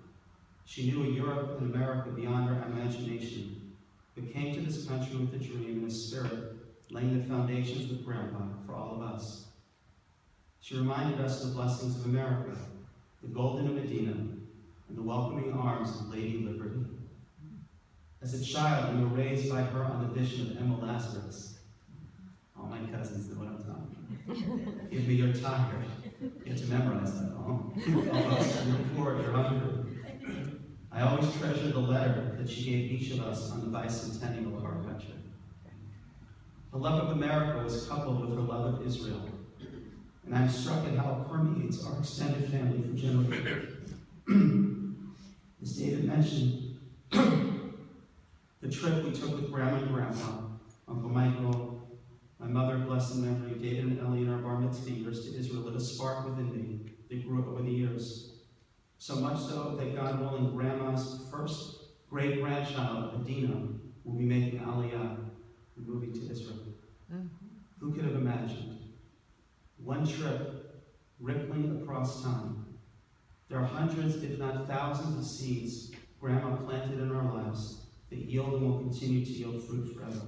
She knew a Europe and America beyond our imagination, but came to this country with a dream and a spirit, laying the foundations with Grandpa for all of us. She reminded us of the blessings of America, the golden Medina, and the welcoming arms of Lady Liberty. As a child, we were raised by her on the vision of Emma Lazarus. All my cousins know what I'm talking about. Give me your tired. You have to memorize that. Almost, you're poor, you're hungry. I always treasure the letter that she gave each of us on the bicentennial of our country. Her love of America was coupled with her love of Israel, and I'm struck at how it permeates our extended family for generations. As David mentioned, the trip we took with Grandma and Grandpa, Uncle Michael, my mother, blessed memory, David and Ellie, and our bar mitzvah years to Israel lit a spark within me that grew over the years. So much so that, God willing, Grandma's first great-grandchild, Adina, will be making Aliyah and moving to Israel. Who could have imagined? One trip, rippling across time. There are hundreds, if not thousands, of seeds Grandma planted in our lives that yield and will continue to yield fruit forever.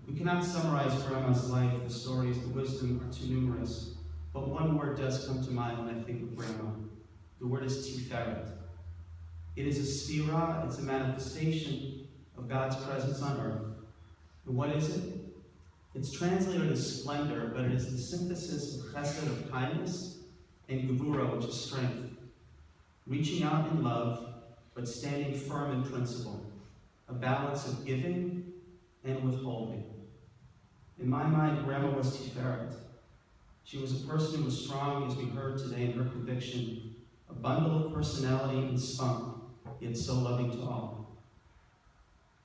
We cannot summarize Grandma's life, the stories, the wisdom are too numerous, but one word does come to mind when I think of Grandma. The word is tiferet. It is a sphira, it's a manifestation of God's presence on earth. And what is it? It's translated as splendor, but it is the synthesis of chesed, of kindness, and gevura, which is strength. Reaching out in love, but standing firm in principle. A balance of giving and withholding. In my mind, Grandma was tiferet. She was a person who was strong, as we heard today in her conviction, a bundle of personality and spunk, yet so loving to all.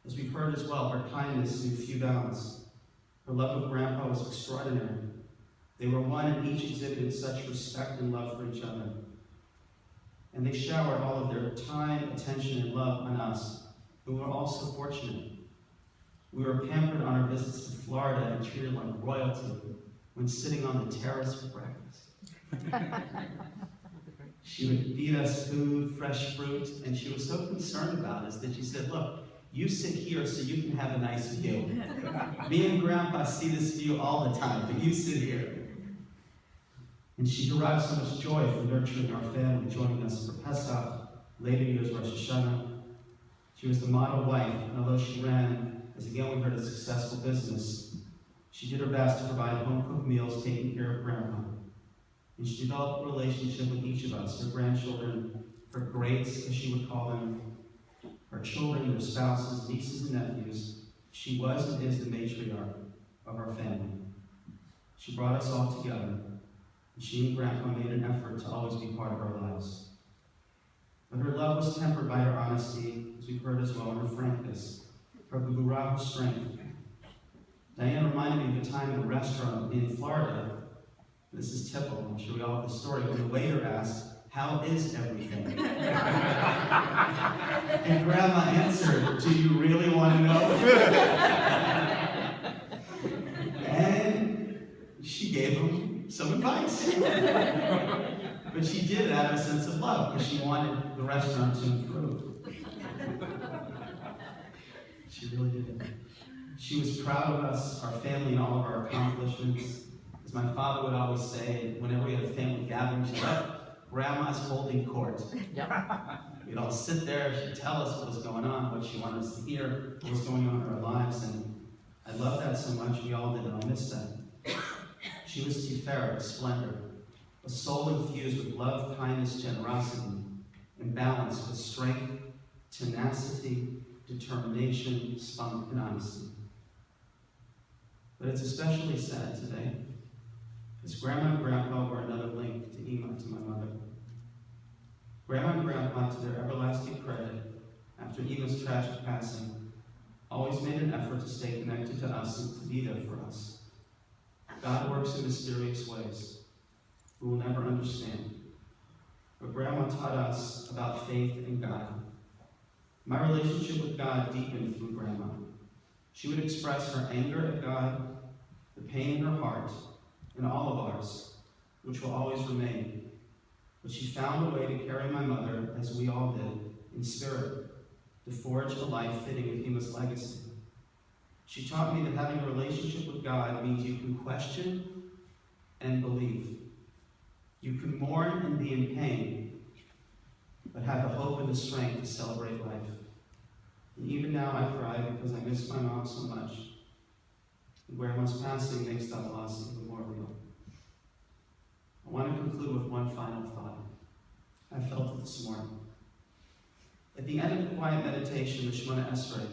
As we've heard as well, her kindness knew few bounds. Her love of Grandpa was extraordinary. They were one and each exhibited such respect and love for each other. And they showered all of their time, attention, and love on us, who were also fortunate. We were pampered on our visits to Florida and treated like royalty when sitting on the terrace for breakfast. She would feed us food, fresh fruit, and she was so concerned about us that she said, look, you sit here so you can have a nice view. Me and Grandpa see this view all the time, but you sit here. And she derived so much joy from nurturing our family, joining us for Pesach, later years Rosh Hashanah. She was the model wife, and although she ran, as again we heard, a successful business, she did her best to provide home-cooked meals, taking care of Grandma. And she developed a relationship with each of us, her grandchildren, her greats, as she would call them, her children, their spouses, nieces and nephews. She was and is the matriarch of our family. She brought us all together, and she and Grandpa made an effort to always be part of our lives. But her love was tempered by her honesty, as we've heard as well, and her frankness, her gevura, her strength. Diane reminded me of a time in a restaurant in Florida. This is typical, I'm sure we all have the story, when the waiter asked, how is everything? And Grandma answered, do you really want to know? And she gave him some advice. But she did it out of a sense of love, because she wanted the restaurant to improve. She really did it. She was proud of us, our family, and all of our accomplishments. As my father would always say, whenever we had a family gathering, she'd say, Grandma's holding court. We'd all sit there, she'd tell us what was going on, what she wanted us to hear, what was going on in our lives, and I love that so much, we all did, and I'll miss that. She was tiferet, splendor, a soul infused with love, kindness, generosity, and balance with strength, tenacity, determination, spunk, and honesty. But it's especially sad today, as Grandma and Grandpa were another link to Ima, to my mother. Grandma and Grandpa, to their everlasting credit, after Ima's tragic passing, always made an effort to stay connected to us and to be there for us. God works in mysterious ways we will never understand. But Grandma taught us about faith in God. My relationship with God deepened through Grandma. She would express her anger at God, the pain in her heart, and all of ours, which will always remain. But she found a way to carry my mother, as we all did, in spirit, to forge a life fitting with Ima's legacy. She taught me that having a relationship with God means you can question and believe. You can mourn and be in pain, but have the hope and the strength to celebrate life. And even now I cry because I miss my mom so much. And Grandma's passing makes that loss even more real. I want to conclude with one final thought. I felt it this morning. At the end of the quiet meditation, the Shemona Esrei,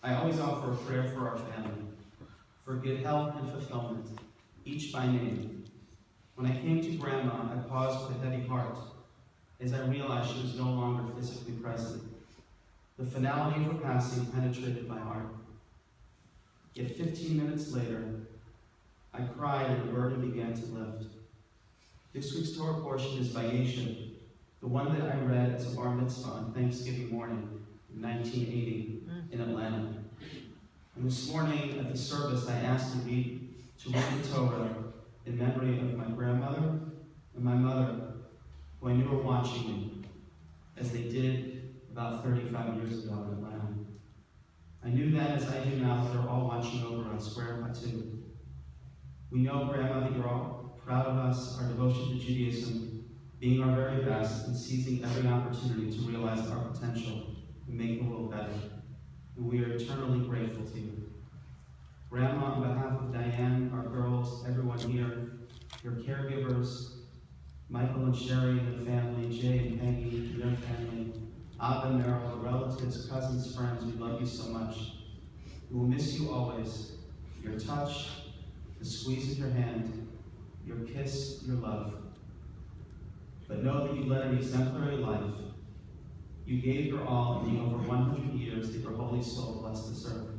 I always offer a prayer for our family. for good health and fulfillment, each by name. When I came to Grandma, I paused with a heavy heart as I realized she was no longer physically present. The finality of her passing penetrated my heart. Yet 15 minutes later, I cried and the burden began to lift. This week's Torah portion is by Yeshiv, the one that I read as a bar mitzvah on Thanksgiving morning in 1980 in Atlanta. And this morning at the service, I asked to read the Torah in memory of my grandmother and my mother, who I knew were watching me, as they did about 35 years ago in Atlanta. I knew then, as I do now, that they're all watching over us, Grandpa too. We know, Grandma, that you're all proud of us, our devotion to Judaism, being our very best, and seizing every opportunity to realize our potential and make the world better. And we are eternally grateful to you. Grandma, on behalf of Diane, our girls, everyone here, your caregivers, Michael and Sherry and their family, Jay and Peggy and their family, Abba and Meryl, the relatives, cousins, friends, we love you so much. We will miss you always. Your touch, the squeeze of your hand, your kiss, your love. But know that you led an exemplary life. You gave your all in the over 100 years that your holy soul blessed this earth.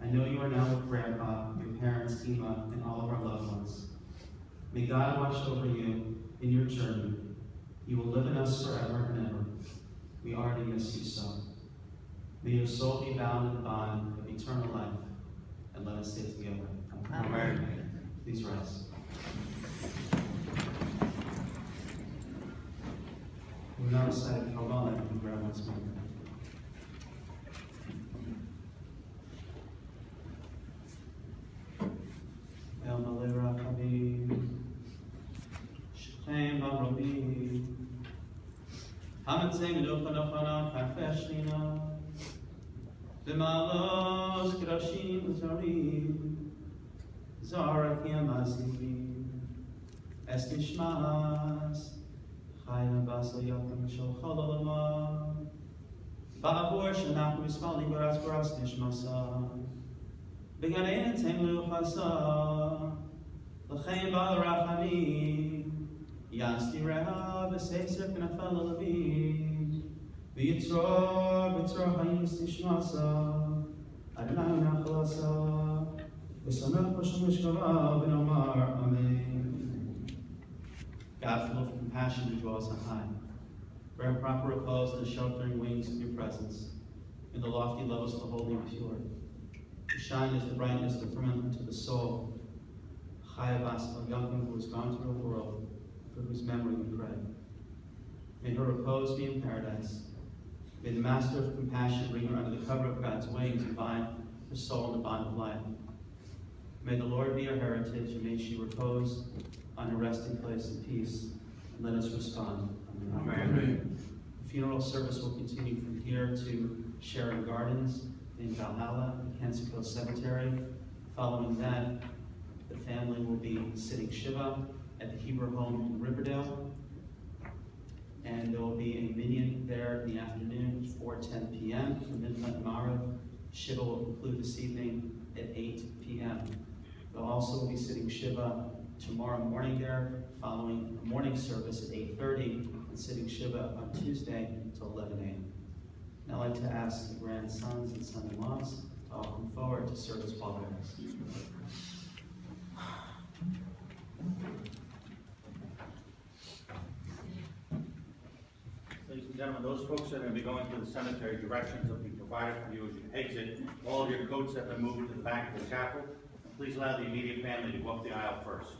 I know you are now with Grandpa, your parents, Ema, and all of our loved ones. May God watch over you in your journey. You will live in us forever and ever. We already miss you so. May your soul be bound in the bond of eternal life, and let us stay together. Amen. Please rise. We now recite Kabbalah in Grandma's memory. El Malay Rachamim, Shechem Barobim, Hamatzei Medofanofana Kafeshina, B'malos Kedoshim Uzarim, Zorakim Azim, Es Nishmas, Chayim Basel Yakim Shol Chololama, Ba'avor Shanach Mispali Baras Baras Nishmasa, Beganein Temlu Chasa, L'chaim Bal Rachamim, Yasti Reha V'Seisek Nafal Levim, V'Yitzror V'Yitzror Chayim Nishmasa, Adonai Nachalasa, V'Samech V'Shem Mishkava V'Nomar Amen. God, full of compassion, you draw us on high. Grant proper repose in the sheltering wings of your presence, in the lofty levels of the holy and pure. To shine as the brightness, the firmament to the soul. Chaya Bas El Yakim, who has gone to the world, for whose memory we pray. May her repose be in paradise. May the Master of compassion bring her under the cover of God's wings and bind her soul in the bond of life. May the Lord be her heritage, and may she repose on her resting place in peace. And let us respond. Amen. Amen. The funeral service will continue from here to Sharon Gardens in Valhalla, the Kensico Cemetery. Following that, the family will be sitting Shiva at the Hebrew home in Riverdale. And there will be a minyan there in the afternoon, 4:10 p.m. for Midnight Marav. Shiva will conclude this evening at 8 p.m. They'll also be sitting Shiva tomorrow morning there, following a morning service at 8:30, and sitting Shiva on Tuesday until 11 a.m. Now I'd like to ask the grandsons and son-in-laws to all come forward to serve as pallbearers. Ladies and gentlemen, those folks that are going to be going to the cemetery, directions will be provided for you as you exit. All of your coats have been moved to the back of the chapel. Please allow the immediate family to go up the aisle first.